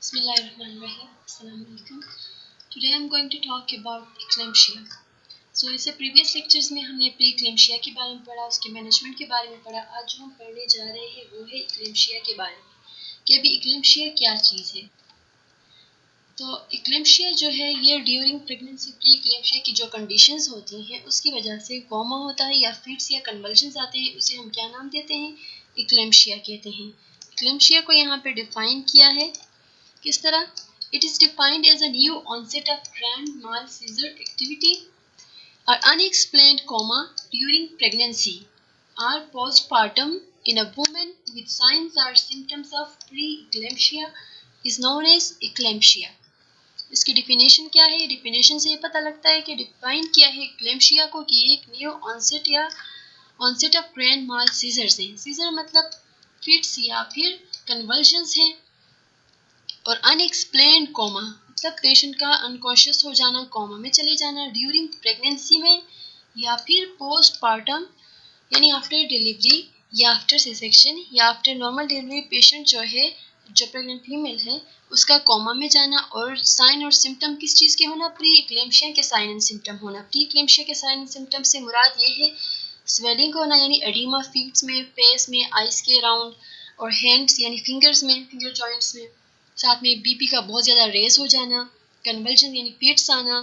Bismillahirrahmanirrahim. Assalamu alaikum. Today I am going to talk about eclampsia. So इससे previous lectures में हमने pre-eclampsia के बारे में पढ़ा, उसके मैनेजमेंट के बारे में पढ़ा। आज जो हम पढ़ने जा रहे हैं वो है eclampsia के बारे में कि अभी eclampsia क्या चीज़ है। तो eclampsia जो है ये ड्यूरिंग प्रेगनेंसी pre-eclampsia की जो कंडीशंस होती हैं उसकी वजह से कोमा होता है या फिट्स या कन्वल्शंस आते हैं, उसे हम क्या नाम देते हैं? eclampsia कहते हैं। eclampsia को यहाँ पे डिफाइन किया है किस तरह? It is defined as a new onset of grand mal seizure activity or unexplained coma during pregnancy or postpartum in a woman with signs or symptoms of pre-eclampsia is known as eclampsia. इसकी definition क्या है? Definition से ये पता लगता है कि define किया है eclampsia को कि एक न्यू ऑनसेट या onset of grand mal seizures है। सीजर मतलब फिट्स या फिर कन्वल्शंस हैं और अनएक्सप्लेन्ड कोमा मतलब पेशेंट का अनकॉन्शियस हो जाना, कोमा में चले जाना ड्यूरिंग प्रेगनेंसी में या फिर पोस्टपार्टम यानी आफ्टर डिलीवरी या आफ्टर सी सेक्शन या आफ्टर नॉर्मल डिलीवरी पेशेंट जो है, जो प्रेग्नेंट फीमेल है, उसका कोमा में जाना और साइन और सिम्टम किस चीज़ के होना? प्री एक्लेम्शिया के साइन एंड सिम्टम होना। प्री एक्लेम्शिया के साइन एंड सिम्टम से मुराद ये है स्वेलिंग होना यानी एडिमा फीट्स में, फेस में, आइज के अराउंड और हैंड्स यानी फिंगर्स में, फिंगर जॉइंट्स में, साथ में बीपी का बहुत ज़्यादा रेस हो जाना, कन्वल्शन यानी फिट्स आना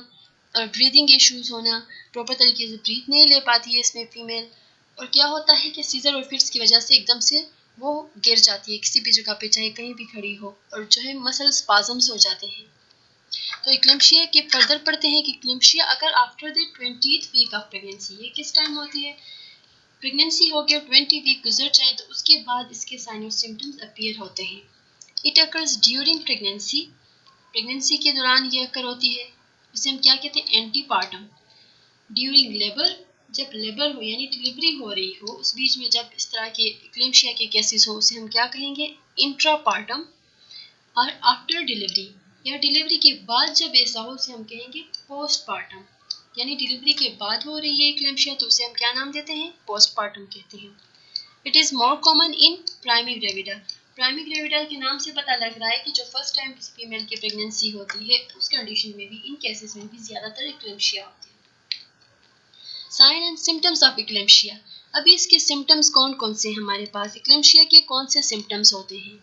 और ब्रीदिंग इश्यूज होना, प्रॉपर तरीके से ब्रीथ नहीं ले पाती है इसमें फीमेल। और क्या होता है कि सीजर और फिट्स की वजह से एकदम से वो गिर जाती है किसी भी जगह पे, चाहे कहीं भी खड़ी हो, और जो है मसल स्पाजम्स हो जाते हैं। तो इक्लेम्शिया के फर्दर पढ़ते हैं कि इक्लेम्शिया अगर after the 20th week of pregnancy, ये किस टाइम होती है? प्रेगनेंसी हो गया 20 वीक गुजर जाए तो उसके बाद इसके साइन और सिम्टम्स अपीयर होते हैं। It occurs during pregnancy, pregnancy के दौरान ये अकर होती है, इसे हम क्या कहते हैं? एंटीपार्टम। ड्यूरिंग लेबर, जब लेबर हो यानी डिलीवरी हो रही हो उस बीच में जब इस तरह के इक्लेम्शिया के केसेस हो उसे हम क्या कहेंगे? इंट्रापार्टम। और आफ्टर डिलीवरी या डिलीवरी के बाद जब ऐसा हो उसे हम कहेंगे पोस्टपार्टम। यानी डिलीवरी के बाद हो रही है इक्लेम्शिया तो उसे हम क्या नाम देते हैं? पोस्टपार्टम कहते हैं। It is more common in primary gravida. Primary gravida के नाम से पता लग रहा है कि जो फर्स्ट टाइम किसी फीमेल की प्रेगनेंसी होती है उस कंडीशन में भी, इन केसेस में भी ज़्यादातर इक्लेम्शिया होती है। Sign and symptoms of eclampsia. अभी इसके सिम्टम्स कौन कौन से हमारे पास? इक्लेम्शिया के कौन से सिम्टम्स होते हैं?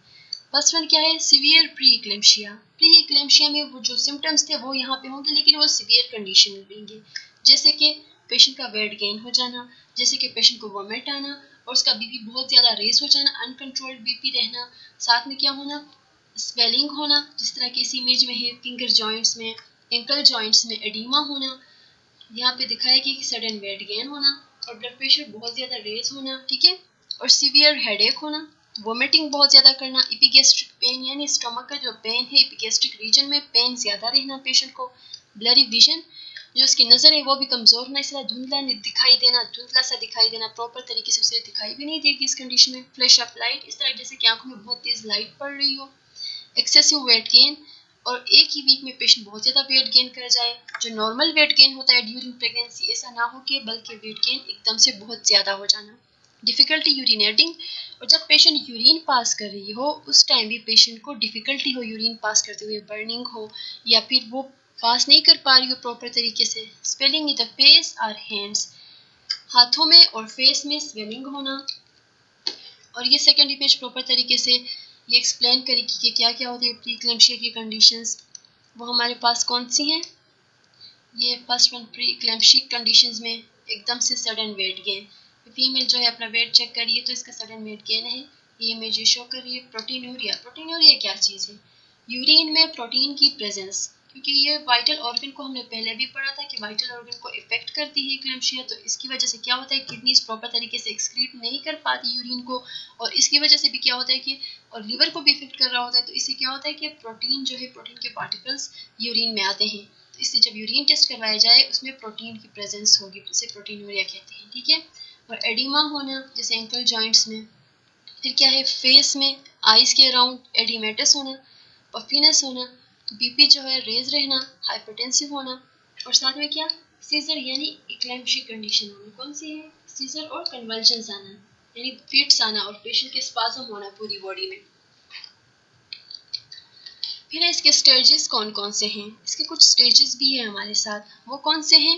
फर्स्ट वन क्या है? Severe pre eclampsia. Pre eclampsia में वो जो सिम्टम्स थे वो यहाँ पे होंगे लेकिन वो सीवियर कंडीशन में रहेंगे, जैसे कि पेशेंट का वेट गेन हो जाना, जैसे कि पेशेंट को वोमिट आना और उसका बीपी बहुत ज़्यादा रेस हो जाना, अनकंट्रोल्ड बीपी रहना, साथ में क्या होना? स्वेलिंग होना, जिस तरह की इस इमेज में है, फिंगर जॉइंट्स में, एंकल जॉइंट्स में एडिमा होना, यहाँ पे दिखाया कि सडन वेट गेन होना और ब्लड प्रेशर बहुत ज़्यादा रेज होना, ठीक है, और सीवियर हेडेक होना, वोमिटिंग बहुत ज़्यादा करना, इपिगेस्ट्रिक पेन यानी स्टमक का जो पेन है इपिगेस्ट्रिक रीजन में पेन ज़्यादा रहना पेशेंट को, ब्लरी विजन, जो उसकी नज़र है वो भी कमज़ोर होना, इसलिए धुंधला दिखाई देना, धुंधला सा दिखाई देना, प्रॉपर तरीके से उसे दिखाई भी नहीं देगी इस कंडीशन में। फ्लैश ऑफ लाइट, इस तरह जैसे कि आंखों में बहुत तेज़ लाइट पड़ रही हो। एक्सेसिव वेट गेन, और एक ही वीक में पेशेंट बहुत ज़्यादा वेट गेन कर जाए, जो नॉर्मल वेट गेन होता है ड्यूरिंग प्रेगनेंसी ऐसा ना हो कि बल्कि वेट गेन एकदम से बहुत ज़्यादा हो जाना। डिफ़िकल्टी यूरिनेटिंग, और जब पेशेंट यूरिन पास कर रही हो उस टाइम भी पेशेंट को डिफ़िकल्टी हो यूरिन पास करते हुए, बर्निंग हो या फिर वो पास नहीं कर पा रही हो प्रॉपर तरीके से। स्वेलिंग इन द फेस और हैंड्स, हाथों में और फेस में स्वेलिंग होना। और ये सेकेंड इमेज प्रॉपर तरीके से ये एक्सप्लेन करेगी कि क्या क्या होती है प्री इक्लेम्शिया की कंडीशंस, वो हमारे पास कौन सी हैं। ये फर्स्ट वन, प्री इक्लेम्शिक कंडीशंस में एकदम से सडन वेट गेन, फीमेल जो है अपना वेट चेक करिए तो इसका सडन वेट गेन है, ये इमेज शो कर रही है। प्रोटीनूरिया, प्रोटीनूरिया क्या चीज़ है? यूरिन में प्रोटीन की प्रेजेंस, क्योंकि ये वाइटल ऑर्गन को हमने पहले भी पढ़ा था कि वाइटल ऑर्गन को इफेक्ट करती है इक्लेम्शिया, तो इसकी वजह से क्या होता है किडनीज प्रॉपर तरीके से एक्सक्रीट नहीं कर पाती यूरिन को, और इसकी वजह से भी क्या होता है कि और लिवर को भी इफेक्ट कर रहा होता है, तो इससे क्या होता है कि प्रोटीन जो है, प्रोटीन के पार्टिकल्स यूरिन में आते हैं, तो इससे जब यूरिन टेस्ट करवाया जाए उसमें प्रोटीन की प्रेजेंस होगी, जिसे प्रोटीनूरिया कहते हैं, ठीक है। और एडिमा होना जैसे एंकल जॉइंट्स में। फिर क्या है? फेस में, आइज के अराउंड एडिमेटस होना, पफिनेस होना, बीपी जो है रेज रहना, हाइपरटेंसिव होना, और साथ में क्या? सीजर यानी इक्लेम्शिक कंडीशन होना। कौन सी है? सीजर और कन्वल्शंस आना यानी फिट्स आना और पेशेंट के स्पाज्म होना पूरी बॉडी में। फिर इसके स्टेजेस कौन कौन से हैं, इसके कुछ स्टेजेस भी हैं हमारे साथ, वो कौन से हैं?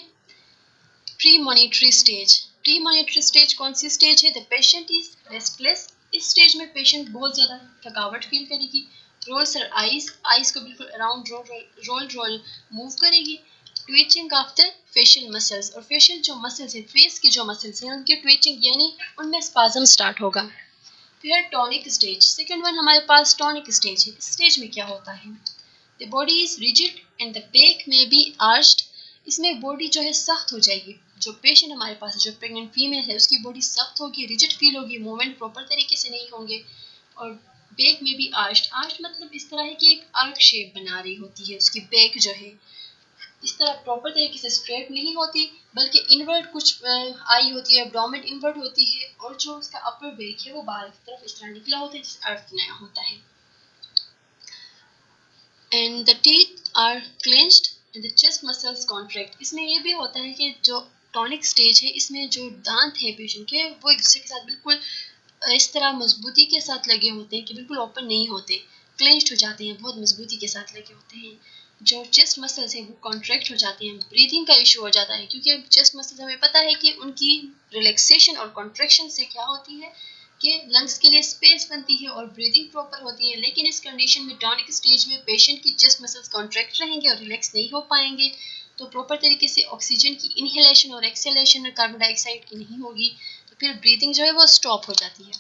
Pre monetary stage. Pre monetary stage कौन सी स्टेज है? The patient is restless. इस स्टेज में पेशेंट बहुत ज़्यादा थकावट फील करेगी, रोल्स हर आईज को बिल्कुल अराउंड रोल मूव करेगी, twitching of the facial muscles, और फेशियल जो मसल्स हैं, फेस के जो मसल्स हैं उनकी ट्विचिंग यानी उनमें स्पाज्म स्टार्ट होगा। फिर टॉनिक स्टेज, सेकेंड वन हमारे पास टॉनिक स्टेज है। इस स्टेज में क्या होता है? The body is rigid and the back में बी आर्च्ड। इसमें बॉडी जो है सख्त हो जाएगी। जो पेशेंट हमारे पास है, जो प्रेग्नेंट फीमेल है, उसकी बॉडी सख्त होगी, रिजिड फील होगी, मूवमेंट प्रॉपर तरीके से नहीं होंगे, और बैक में भी आर्च्ड मतलब इस तरह है कि एक आर्क शेप बना रही होती है। उसकी बैक जो है इस तरह प्रॉपर तरीके से स्ट्रेट नहीं होती, बल्कि इनवर्ड कुछ आई होती है, एब्डोमेन इनवर्ड होती है, और जो उसका अपर बैक है वो बाहर की तरफ इस तरह निकला होता है, जिसे अर्थ नया होता है। And the teeth are clenched and the chest muscles contract. इसमें ये भी होता है कि जो टॉनिक स्टेज है, इसमें जो दांत हैं पेशेंट के, वो एक दूसरे के साथ बिल्कुल इस तरह मजबूती के साथ लगे होते हैं कि बिल्कुल ओपन नहीं होते, क्लेंच्ड हो जाते हैं, बहुत मजबूती के साथ लगे होते हैं। जो चेस्ट मसल्स हैं वो कॉन्ट्रैक्ट हो जाते हैं, ब्रीदिंग का इशू हो जाता है, क्योंकि चेस्ट मसल्स हमें पता है कि उनकी रिलैक्सेशन और कॉन्ट्रैक्शन से क्या होती है कि लंग्स के लिए स्पेस बनती है और ब्रीदिंग प्रॉपर होती है। लेकिन इस कंडीशन में, टॉनिक स्टेज में, पेशेंट की चेस्ट मसल्स कॉन्ट्रैक्ट रहेंगे और रिलैक्स नहीं हो पाएंगे, तो प्रॉपर तरीके से ऑक्सीजन की इनहेलेशन और एक्सहेलेशन और कार्बन डाइऑक्साइड की नहीं होगी, तो फिर ब्रीदिंग जो है वो स्टॉप हो जाती है।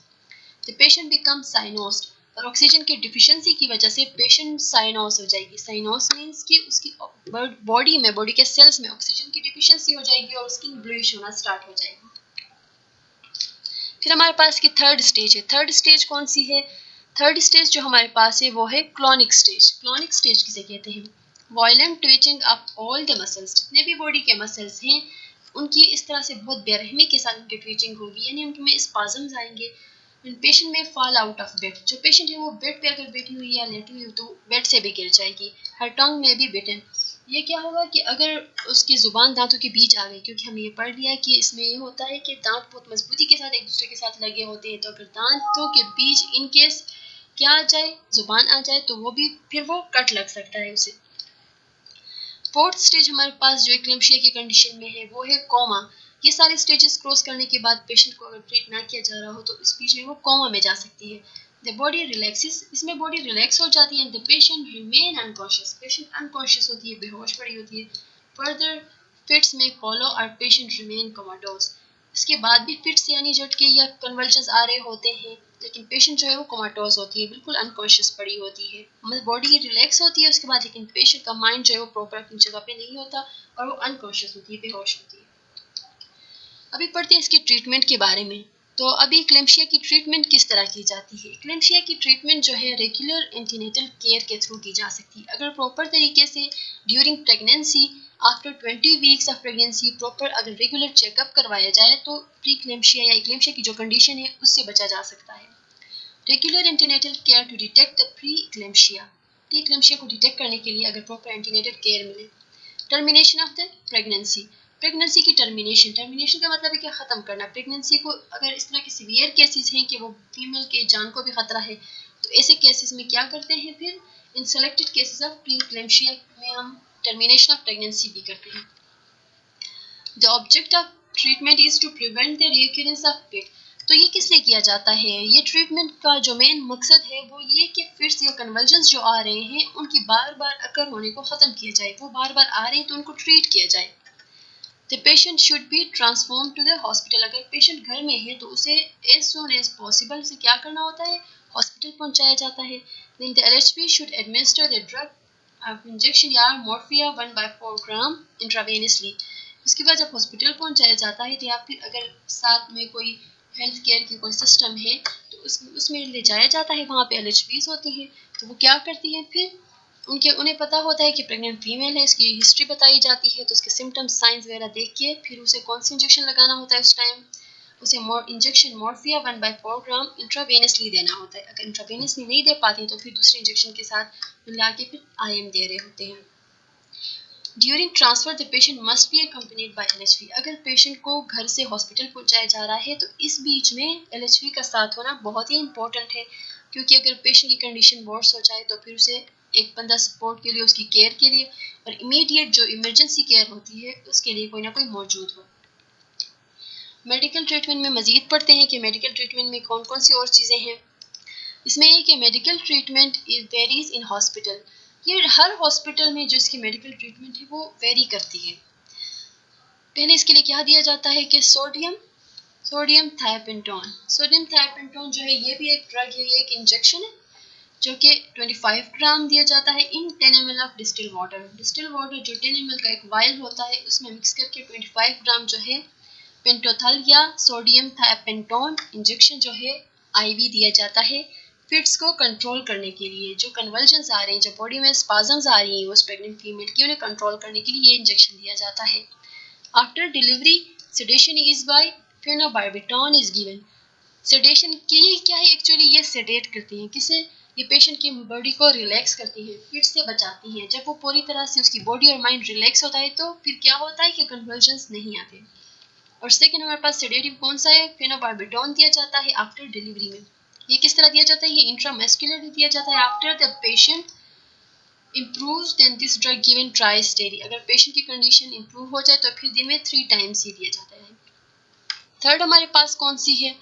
द पेशेंट बिकम साइनोस्ड, और ऑक्सीजन की डिफिशियंसी की वजह से पेशेंट साइनोस हो जाएगी। साइनोस मीन्स कि उसकी बॉडी के सेल्स में ऑक्सीजन की डिफिशियंसी हो जाएगी और स्किन ब्लूइश होना स्टार्ट हो जाएगी। फिर हमारे पास की थर्ड स्टेज है। थर्ड स्टेज कौन सी है? थर्ड स्टेज जो हमारे पास है वो है क्लॉनिक स्टेज। क्लॉनिक स्टेज किसे कहते हैं? Violent twitching of all the muscles, जितने भी बॉडी के मसल्स हैं उनकी इस तरह से बहुत बेरहमी के साथ उनकी ट्विचिंग होगी, यानी उनमें स्पाज्म्स आएंगे। पेशेंट में फॉल आउट ऑफ बेड, जो पेशेंट है वो बेड पे अगर बैठी हुई या लेटी हुई तो बेड से भी गिर जाएगी। हर टंग में भी बिटन, ये क्या होगा कि अगर उसकी जुबान दांतों के बीच आ गई, क्योंकि हमने ये पढ़ लिया कि इसमें ये होता है कि दांत बहुत मजबूती के साथ एक दूसरे के साथ लगे होते हैं, तो अगर दांतों के बीच इन केस क्या आ जाए, जुबान आ जाए, तो वो भी फिर वो कट लग सकता है उसे। फोर्थ स्टेज हमारे पास जो एक्लेम्शिया की कंडीशन में है वो है कोमा। ये सारे स्टेजेस क्रॉस करने के बाद पेशेंट को अगर ट्रीट ना किया जा रहा हो तो इस बीच में वो कोमा में जा सकती है। द बॉडी रिलैक्सेस, इसमें बॉडी रिलैक्स हो जाती है। The patient remain unconscious, patient unconscious होती है, बेहोश पड़ी होती है। फर्दर फिट्स में फॉलो और पेशेंट रिमेन कोमाटोस। इसके बाद भी फिट्स यानी झटके या कन्वल्शंस आ रहे होते हैं, लेकिन पेशेंट जो है वो कोमाटोस होती है, बिल्कुल अनकॉन्शियस पड़ी होती है। मतलब बॉडी रिलैक्स होती है उसके बाद, लेकिन पेशेंट का माइंड जो है वो प्रॉपर अपनी जगह पे नहीं होता और वो अनकॉन्शियस होती है, बेहोश होती है। अभी पढ़ते हैं इसके ट्रीटमेंट के बारे में। तो अभी एक्लेम्शिया की ट्रीटमेंट किस तरह की जाती है? एक्लेम्शिया की ट्रीटमेंट जो है रेगुलर एंटीनेटल केयर के थ्रू की जा सकती है। अगर प्रॉपर तरीके से during pregnancy, after 20 weeks of pregnancy proper अगर रेगुलर चेकअप करवाया जाए तो प्री एक्लेम्शिया या एक्लेम्शिया की जो कंडीशन है उससे बचा जा सकता है। Regular antenatal care to detect the pre eclampsia, pre eclampsia को डिटेक्ट करने के लिए अगर प्रॉपर एंटीनेटल केयर मिले। Termination of the pregnancy, pregnancy की टर्मिनेशन, टर्मिनेशन का मतलब है कि ख़त्म करना प्रेगनेंसी को। अगर इस तरह के सीवियर केसेस हैं कि वो फीमेल के जान को भी खतरा है, तो ऐसे केसेस में क्या करते हैं फिर? In selected cases of pre eclampsia में हम टर्मिनेशन ऑफ प्रेगनेंसी भी करते हैं। The object of treatment is to prevent the recurrence of fit. तो ये किस लिए किया जाता है? ये ट्रीटमेंट का जो मेन मकसद है वो ये कि फिट्स या कन्वर्जन्स जो आ रहे हैं उनकी बार बार अकर होने को ख़त्म किया जाए। वो बार बार आ रहे हैं तो उनको ट्रीट किया जाए। The patient should be transform to the hospital, अगर पेशेंट घर में है तो उसे एज सून एज पॉसिबल से क्या करना होता है? हॉस्पिटल पहुंचाया जाता है। Then the LHP should administer the drug injection या मॉर्फिया 1/4 ग्राम इंट्रावेनसली। उसके बाद जब हॉस्पिटल पहुंचाया जाता है तो या फिर अगर साथ में कोई हेल्थ केयर की कोई सिस्टम है तो उसमें ले जाया जाता है, वहाँ पे एलएचबीज होती हैं, तो वो क्या करती हैं फिर उन्हें पता होता है कि प्रेग्नेंट फीमेल है, इसकी हिस्ट्री बताई जाती है, तो उसके सिम्टम्स साइंस वगैरह देख के फिर उसे कौन सी इंजेक्शन लगाना होता है उस टाइम, उसे इंजेक्शन मॉर्फिया 1/4 ग्राम इंट्रावेनसली देना होता है। अगर इंट्रावेनसली नहीं दे पाती हैं तो फिर दूसरे इंजेक्शन के साथ मिला के फिर आईएम दे रहे होते हैं। During transfer the patient must be accompanied by LHV, अगर पेशेंट को घर से हॉस्पिटल पहुंचाया जा रहा है तो इस बीच में एलएचवी का साथ होना बहुत ही इंपॉर्टेंट है, क्योंकि अगर पेशेंट की कंडीशन वर्स हो जाए तो फिर उसे एक बंदा सपोर्ट के लिए, उसकी केयर के लिए, और इमीडिएट जो इमरजेंसी केयर होती है उसके लिए कोई ना कोई मौजूद हो। मेडिकल ट्रीटमेंट में मज़ीद पढ़ते हैं कि मेडिकल ट्रीटमेंट में कौन कौन सी और चीज़ें हैं। इसमें यह कि medical treatment varies in hospital, ये हर हॉस्पिटल में जो इसकी मेडिकल ट्रीटमेंट है वो वेरी करती है। पहले इसके लिए क्या दिया जाता है कि सोडियम थायोपेंटोन। सोडियम थायोपेंटोन जो है ये भी एक ड्रग है, ये एक इंजेक्शन है जो कि 25 ग्राम दिया जाता है इन 10 ml of distil water. Distil water जो 10 ml का एक वायल होता है उसमें मिक्स करके 25 ग्राम जो है पेंटोथल या सोडियम थायोपेंटोन इंजेक्शन जो है आईवी दिया जाता है फिट्स को कंट्रोल करने के लिए। जो कन्वल्जन्स आ रहे हैं, जो बॉडी में स्पाजम्स आ रही हैं उस प्रेग्नेंट फीमेल की, उन्हें कंट्रोल करने के लिए ये इंजेक्शन दिया जाता है। After delivery sedation is by phenobarbitone is given. Sedation की क्या है एक्चुअली, ये सेडेट करती हैं किसे, ये पेशेंट की बॉडी को रिलैक्स करती है, फिट से बचाती हैं। जब वो पूरी तरह से उसकी बॉडी और माइंड रिलैक्स होता है तो फिर क्या होता है कि कन्वल्जन्स नहीं आते। और सेकेंड हमारे पास सेडेटिव कौन सा है, फेनोबार्बिटॉन दिया जाता है आफ्टर डिलीवरी में। ये किस तरह दिया जाता है, ये इंट्रामस्कुलर दिया जाता है। After the patient improves then this drug given twice daily। अगर पेशेंट की कंडीशन इंप्रूव हो जाए तो फिर दिन में 3 टाइम्स ही दिया जाता है। थर्ड हमारे पास कौन सी है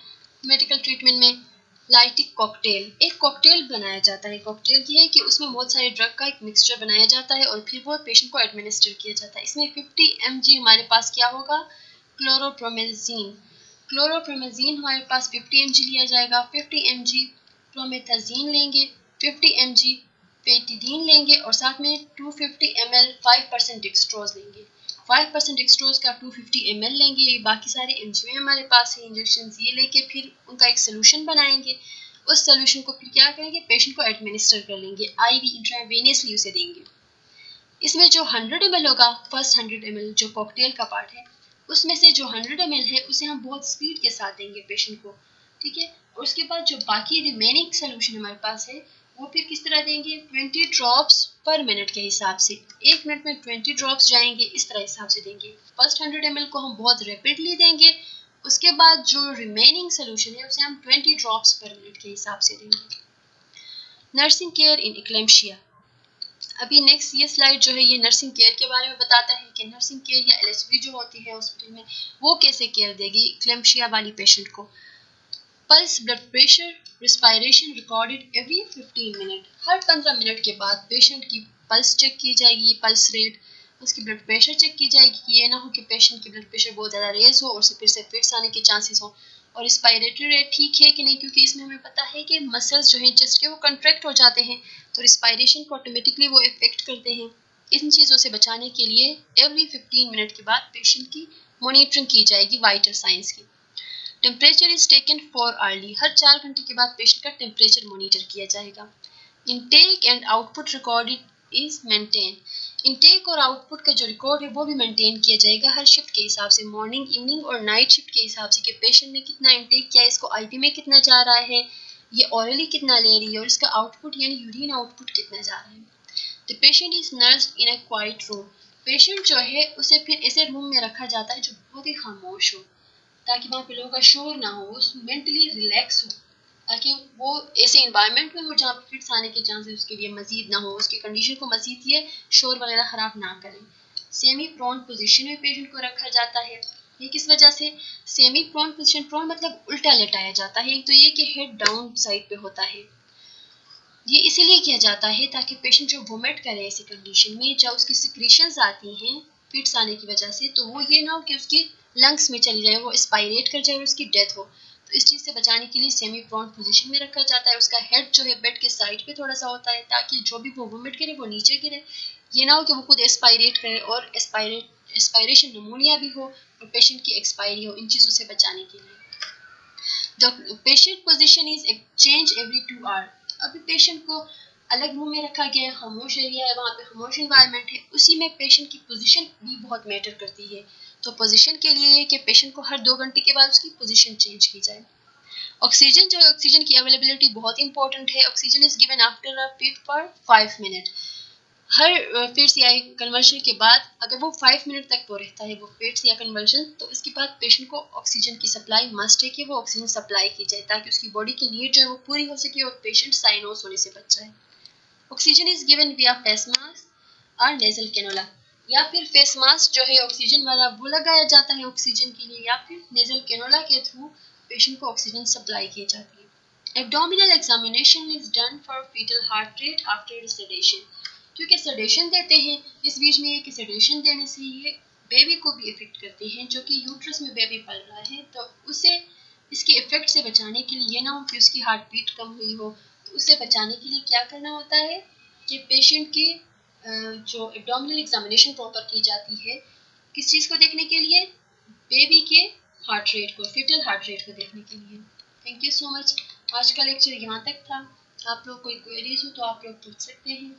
मेडिकल ट्रीटमेंट में, लाइटिक कॉकटेल। एक कॉकटेल बनाया जाता है। कॉकटेल ये है कि उसमें बहुत सारे ड्रग का एक मिक्सचर बनाया जाता है और फिर वो पेशेंट को एडमिनिस्टर किया जाता है। इसमें 50 mg हमारे पास क्या होगा, क्लोरोप्रोमेजीन। क्लोरोप्रोमेजीन हमारे पास 50 mg लिया जाएगा। 50 mg प्रोमेथाजीन लेंगे, 50 mg पेटिडीन लेंगे और साथ में 250 ml 5% डेक्सट्रोज लेंगे। 5% डेक्सट्रोज का 250 ml लेंगे। ये बाकी सारे एमजी में हमारे पास है इंजेक्शन, ये लेके फिर उनका एक सोल्यूशन बनाएंगे। उस सोल्यूशन को फिर क्या करेंगे, पेशेंट को एडमिनिस्टर कर लेंगे, आईवी इंट्रावेनियसली उसे देंगे। इसमें जो 100 ml होगा, फर्स्ट 100 ml जो कॉकटेल का पार्ट है, उसमें से जो 100 ml है उसे हम बहुत स्पीड के साथ देंगे पेशेंट को, ठीक है। और उसके बाद जो बाकी रिमेनिंग सोल्यूशन हमारे पास है वो फिर किस तरह देंगे, 20 ड्रॉप्स पर मिनट के हिसाब से। 1 मिनट में 20 ड्रॉप्स जाएंगे, इस तरह हिसाब से देंगे। फर्स्ट 100 ml को हम बहुत रैपिडली देंगे, उसके बाद जो रिमेनिंग सोल्यूशन है उसे हम 20 ड्रॉप्स पर मिनट के हिसाब से देंगे। Nursing care in eclampsia. अभी नेक्स्ट ये स्लाइड जो है ये नर्सिंग केयर के बारे में बताता है कि नर्सिंग केयर या एलएसवी जो होती है हॉस्पिटल में वो कैसे केयर देगी इक्लेम्शिया वाली पेशेंट को। Pulse, blood pressure, respiration recorded every 15 minute. हर 15 मिनट के बाद पेशेंट की पल्स चेक की जाएगी, पल्स रेट, उसकी ब्लड प्रेशर चेक की जाएगी कि ये ना हो कि पेशेंट की ब्लड प्रेशर बहुत ज़्यादा रेज हो और फिर से फिट्स आने के चांसेस हो। और रिस्पायरेटरी रेट ठीक है कि नहीं, क्योंकि इसमें हमें पता है कि मसल्स जो हैं चेस्ट के वो कंट्रैक्ट हो जाते हैं तो रिस्पायरेशन को ऑटोमेटिकली वो इफेक्ट करते हैं। इन चीज़ों से बचाने के लिए एवरी 15 मिनट के बाद पेशेंट की मॉनिटरिंग की जाएगी वाइटल साइंस की। Temperature is taken for early. हर 4 घंटे के बाद पेशेंट का टेम्परेचर मॉनिटर किया जाएगा। Intake and output recorded is maintain. Intake और आउटपुट का जो रिकॉर्ड है वो भी मेंटेन किया जाएगा हर शिफ्ट के हिसाब से, मॉर्निंग, इवनिंग और नाइट शिफ्ट के हिसाब से कि पेशेंट ने कितना इनटेक किया है, इसको आईवी में कितना जा रहा है, ये ऑरली कितना ले रही है और इसका आउटपुट यानी यूरिन आउटपुट कितना जा रहा है। The patient is nursed in a quiet room. Patient जो है उसे फिर ऐसे रूम में रखा जाता है जो बहुत ही खामोश हो ताकि वहाँ पे लोगों का शोर ना हो, वो मेंटली रिलैक्स हो, ताकि वो ऐसे इन्वायरमेंट में हो जहाँ पे फिट्स आने के चांसेस उसके लिए मजीद ना हो, उसकी कंडीशन को मजीद ये शोर वगैरह ख़राब ना करें। सेमी प्रोन पोजीशन में पेशेंट को रखा जाता है। ये किस वजह से सेमी प्रोन पोजीशन, प्रोन मतलब उल्टा लेटाया जाता है। एक तो ये कि हेड डाउन साइड पे होता है, ये इसीलिए किया जाता है ताकि पेशेंट जो वोमिट करे ऐसी कंडीशन में, जब उसकी सिक्रीशंस आती हैं फिट्स आने की वजह से, तो वो ये ना हो कि उसकी लंग्स में चली जाए, वो एस्पायरेट कर जाए और उसकी डेथ हो। तो इस चीज़ से बचाने के लिए सेमी प्रोन पोजीशन में रखा जाता है। उसका हेड जो है बेड के साइड पे थोड़ा सा होता है ताकि जो भी वो वोमिट करे वो नीचे गिरे, ये ना हो कि वो खुद एस्पायरेट करे और एस्पायरेशन निमोनिया भी हो और पेशेंट की एक्सपायरी हो। इन चीज़ों से बचाने के लिए the patient position is change every 2 hour. अभी पेशेंट को अलग रूम में रखा गया है, खामोश एरिया है, वहाँ पे खामोश इन्वायरमेंट है, उसी में पेशेंट की पोजीशन भी बहुत मैटर करती है। तो पोजीशन के लिए ये कि पेशेंट को हर 2 घंटे के बाद उसकी पोजीशन चेंज की जाए। ऑक्सीजन जो है, ऑक्सीजन की अवेलेबिलिटी बहुत इंपॉर्टेंट है। Oxygen is given after a fit for 5 minute. Her fits या कन्वर्शन के बाद अगर वो 5 मिनट तक वो रहता है वो फिट्स या कन्वर्शन, तो इसके बाद पेशेंट को ऑक्सीजन की सप्लाई मस्ट है कि वो ऑक्सीजन सप्लाई की जाए ताकि उसकी बॉडी की नीड जो है वो पूरी हो सके और पेशेंट साइनोस होने से बच जाए। ऑक्सीजन इज गिवन विया फेस मास्क और नेजल कैनुला, या फिर फेस मास्क जो है ऑक्सीजन वाला वो लगाया जाता है ऑक्सीजन के लिए, या फिर नेजल कैनुला के थ्रू पेशेंट को ऑक्सीजन सप्लाई की जाती है। Abdominal examination is done for fetal heart rate after sedation, क्योंकि सेडेशन देते हैं इस बीच में, ये कि सेडेशन देने से ये बेबी को भी इफेक्ट करते हैं, जो कि यूट्रस में बेबी पल रहा है, तो उसे इसके इफेक्ट से बचाने के लिए, ये ना हो कि उसकी हार्ट बीट कम हुई हो, तो उससे बचाने के लिए क्या करना होता है कि पेशेंट की जो एब्डोमिनल एग्जामिनेशन प्रॉपर की जाती है, किस चीज़ को देखने के लिए, बेबी के हार्ट रेट को, फिटल हार्ट रेट को देखने के लिए। Thank you so much. आज का लेक्चर यहाँ तक था। आप लोग कोई क्वेरीज हो तो आप लोग पूछ सकते हैं।